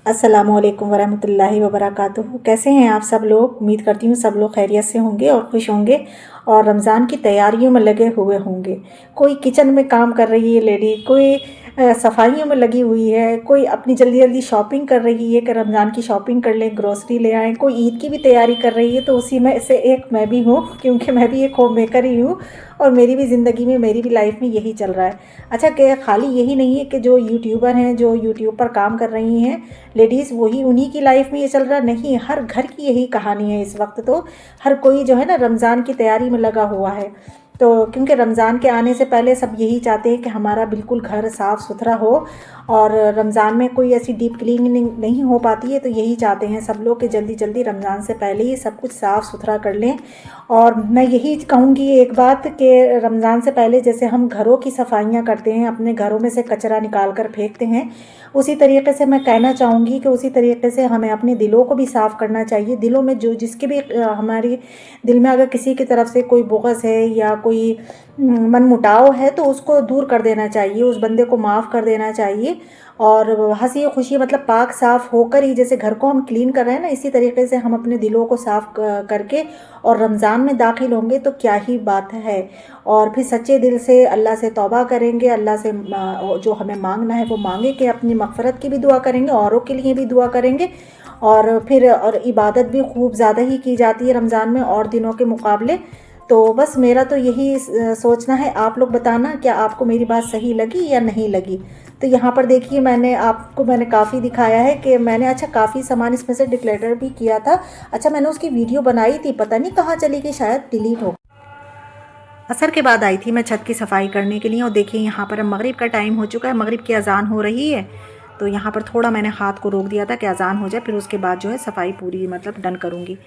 अस्सलामुअलैकुम वरहमतुल्लाहि वबरकातुहू। कैसे हैं आप सब लोग? उम्मीद करती हूँ सब लोग खैरियत से होंगे और खुश होंगे और रमज़ान की तैयारियों में लगे हुए होंगे। कोई किचन में काम कर रही है लेडी, कोई सफाइयों में लगी हुई है, कोई अपनी जल्दी जल्दी शॉपिंग कर रही है कि रमज़ान की शॉपिंग कर लें, ग्रोसरी ले आएँ, कोई ईद की भी तैयारी कर रही है। तो उसी में से एक मैं भी हूँ, क्योंकि मैं भी एक होम मेकर ही हूँ और मेरी भी ज़िंदगी में, मेरी भी लाइफ में यही चल रहा है। अच्छा, कि खाली यही नहीं है कि जो यूट्यूबर हैं, जो यूट्यूब पर काम कर रही हैं लेडीज़, वही उन्हीं की लाइफ में ये चल रहा नहीं, हर घर की यही कहानी है। इस वक्त तो हर कोई जो है ना रमज़ान की तैयारी में लगा हुआ है। तो क्योंकि रमज़ान के आने से पहले सब यही चाहते हैं कि हमारा बिल्कुल घर साफ़ सुथरा हो, और रमज़ान में कोई ऐसी डीप क्लीनिंग नहीं हो पाती है, तो यही चाहते हैं सब लोग कि जल्दी जल्दी रमज़ान से पहले ही सब कुछ साफ़ सुथरा कर लें। और मैं यही कहूँगी एक बात कि रमज़ान से पहले जैसे हम घरों की सफाइयाँ करते हैं, अपने घरों में से कचरा निकाल कर फेंकते हैं, उसी तरीके से मैं कहना चाहूँगी कि उसी तरीके से हमें अपने दिलों को भी साफ़ करना चाहिए। दिलों में जो जिसके भी हमारी दिल में अगर किसी की तरफ से कोई बुग़्ज़ है या कोई मनमुटाव है, तो उसको दूर कर देना चाहिए, उस बंदे को माफ़ कर देना चाहिए। और हंसी खुशी मतलब पाक साफ़ होकर ही जैसे घर को हम क्लीन कर रहे हैं ना, इसी तरीके से हम अपने दिलों को साफ़ करके और रमज़ान में दाखिल होंगे तो क्या ही बात है। और फिर सच्चे दिल से अल्लाह से तौबा करेंगे, अल्लाह से जो हमें मांगना है वो मांगे, कि अपनी मग़फ़िरत की भी दुआ करेंगे, औरों के लिए भी दुआ करेंगे। और फिर और इबादत भी खूब ज़्यादा ही की जाती है रमज़ान में और दिनों के मुकाबले। तो बस मेरा तो यही सोचना है। आप लोग बताना, क्या आपको मेरी बात सही लगी या नहीं लगी? तो यहाँ पर देखिए, मैंने काफ़ी दिखाया है कि मैंने अच्छा काफ़ी सामान इसमें से डिक्लेटर भी किया था। अच्छा, मैंने उसकी वीडियो बनाई थी, पता नहीं कहाँ चली गई, शायद डिलीट हो। असर के बाद आई थी मैं छत की सफाई करने के लिए, और देखिए यहाँ पर अब मगरिब का टाइम हो चुका है, मगरिब की अजान हो रही है। तो यहाँ पर थोड़ा मैंने हाथ को रोक दिया था कि अजान हो जाए, फिर उसके बाद जो है सफाई पूरी मतलब डन करूँगी।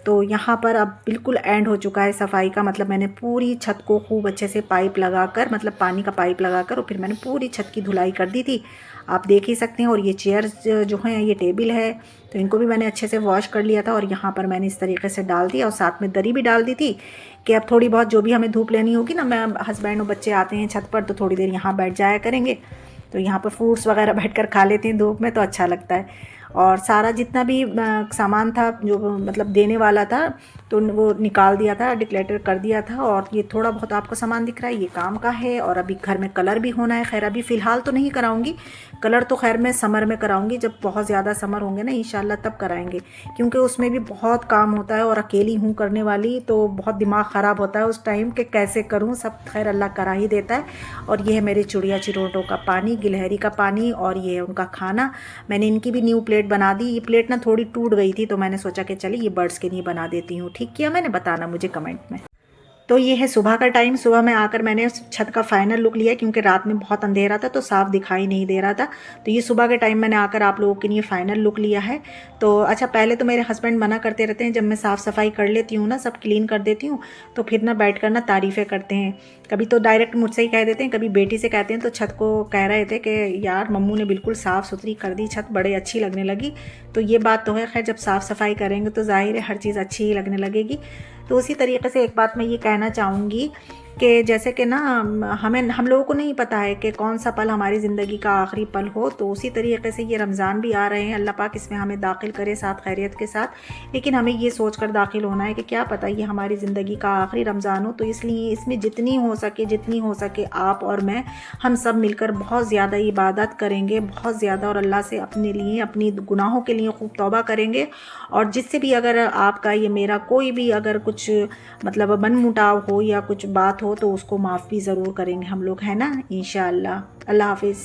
तो यहाँ पर अब बिल्कुल एंड हो चुका है सफाई का, मतलब मैंने पूरी छत को खूब अच्छे से पाइप लगाकर, मतलब पानी का पाइप लगाकर, और फिर मैंने पूरी छत की धुलाई कर दी थी। आप देख ही सकते हैं। और ये चेयर जो हैं, ये टेबल है, तो इनको भी मैंने अच्छे से वॉश कर लिया था, और यहाँ पर मैंने इस तरीके से डाल दिया, और साथ में दरी भी डाल दी थी कि अब थोड़ी बहुत जो भी हमें धूप लेनी होगी ना, मैं हस्बैंड और बच्चे आते हैं छत पर तो थोड़ी देर यहाँ बैठ जाया करेंगे। तो यहाँ पर फ्रूट्स वगैरह बैठकर खा लेते हैं धूप में, तो अच्छा लगता है। और सारा जितना भी सामान था जो मतलब देने वाला था, तो वो निकाल दिया था, डिक्लेटर कर दिया था। और ये थोड़ा बहुत आपको सामान दिख रहा है, ये काम का है। और अभी घर में कलर भी होना है। खैर अभी फ़िलहाल तो नहीं कराऊंगी कलर, तो खैर मैं समर में कराऊंगी, जब बहुत ज़्यादा समर होंगे ना इंशाल्लाह तब कराएंगे, क्योंकि उसमें भी बहुत काम होता है और अकेली हूँ करने वाली, तो बहुत दिमाग ख़राब होता है उस टाइम कि कैसे करूँ। सब खैर अल्लाह करा ही देता है। और ये है मेरे चिड़िया चिरोटों का पानी, गिलहरी का पानी, और ये है उनका खाना। मैंने इनकी भी न्यू प्लेट बना दी। ये प्लेट ना थोड़ी टूट गई थी, तो मैंने सोचा कि चलिए ये बर्ड्स के लिए बना देती हूँ। ठीक किया मैंने, बताना मुझे कमेंट में। तो ये है सुबह का टाइम। सुबह में आकर मैंने उस छत का फाइनल लुक लिया, क्योंकि रात में बहुत अंधेरा था तो साफ दिखाई नहीं दे रहा था। तो ये सुबह के टाइम मैंने आकर आप लोगों के लिए फाइनल लुक लिया है। तो अच्छा, पहले तो मेरे हस्बैंड मना करते रहते हैं, जब मैं साफ़ सफाई कर लेती हूँ ना, सब क्लीन कर देती हूँ, तो फिर ना बैठ कर ना तारीफ़ें करते हैं। कभी तो डायरेक्ट मुझसे ही कह देते हैं, कभी बेटी से कहते हैं। तो छत को कह रहे थे कि यार मम्मू ने बिल्कुल साफ़ सुथरी कर दी छत, बड़े अच्छी लगने लगी। तो ये बात तो है, खैर जब साफ़ सफाई करेंगे तो ज़ाहिर है हर चीज़ अच्छी ही लगने लगेगी। तो उसी तरीके से एक बात मैं ये कहना चाहूँगी कि जैसे कि ना हम लोगों को नहीं पता है कि कौन सा पल हमारी ज़िंदगी का आखिरी पल हो। तो उसी तरीके से ये रमज़ान भी आ रहे हैं, अल्लाह पाक इसमें हमें दाखिल करे साथ खैरियत के साथ। लेकिन हमें ये सोच कर दाखिल होना है कि क्या पता ये हमारी ज़िंदगी का आखिरी रमज़ान हो। तो इसलिए इसमें जितनी हो सके आप और मैं, हम सब मिलकर बहुत ज़्यादा इबादत करेंगे, बहुत ज़्यादा, और अल्लाह से अपने लिए, अपनी गुनाहों के लिए खूब तौबा करेंगे। और जिससे भी अगर आपका ये मेरा कोई भी अगर कुछ मतलब मनमुटाव हो या कुछ बात हो, तो उसको माफ़ भी ज़रूर करेंगे हम लोग, है ना, इंशाअल्लाह। अल्लाह हाफ़िज़।